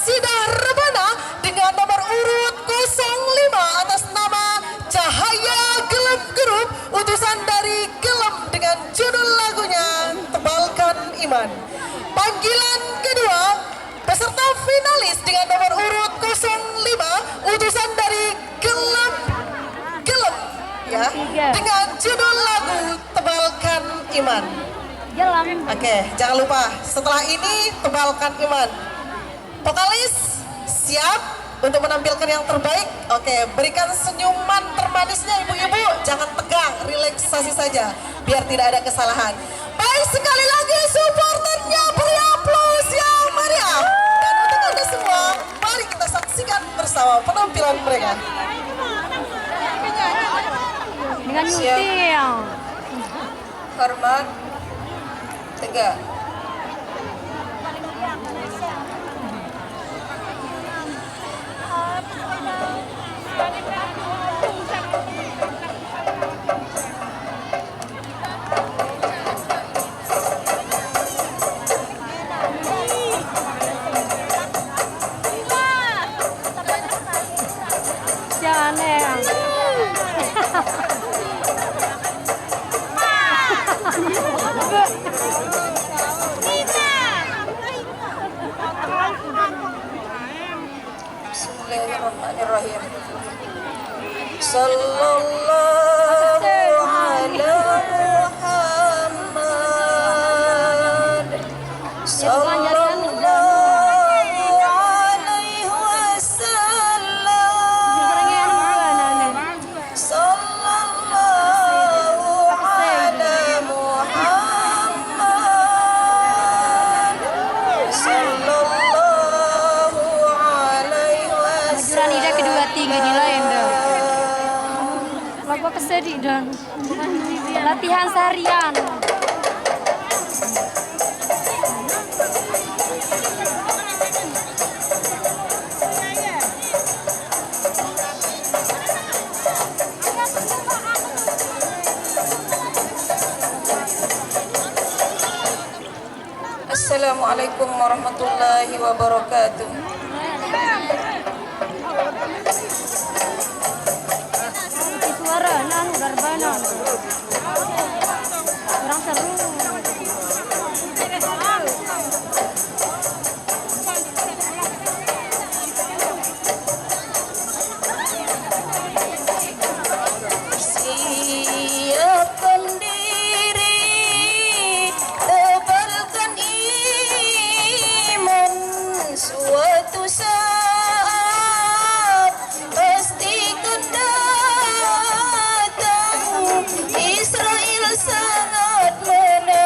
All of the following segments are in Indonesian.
Qasidah Rebana dengan nomor urut 05 atas nama Cahaya Gelem Grup, utusan dari Gelem dengan judul lagunya Tebalkan Iman. Panggilan kedua, peserta finalis dengan nomor urut 05 utusan dari Gelem ya, dengan judul lagu Tebalkan Iman. Oke, jangan lupa setelah ini Tebalkan Iman. Vokalis siap untuk menampilkan yang terbaik. Oke, berikan senyuman termanisnya ibu-ibu, jangan tegang, relaksasi saja biar tidak ada kesalahan. Baik, sekali lagi supporternya beri aplaus yang meriah. Dan untuk Anda semua, mari kita saksikan bersama penampilan mereka. Dengan nyutil. Hormat, tegak. Jangan. Bismillahirrahmanirrahim. Sallallahu ala Muhammad. Sallallahu alaihi wasallam. Sallallahu ala Muhammad. Sallallahu alaihi wasallam. Ida kedua tiga di lain dah. Lagu kesedih dan latihan seharian. Assalamualaikum warahmatullahi wabarakatuh. Suara nanu darbana. Kurang seru. Siapkan diri, tebalkan iman, suatu saat pasti akan datang. Israel sangat menang.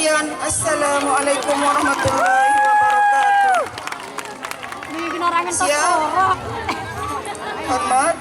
sekalian, Assalamualaikum warahmatullahi wabarakatuh. Bigyan namin to Siap. sorok. Hormat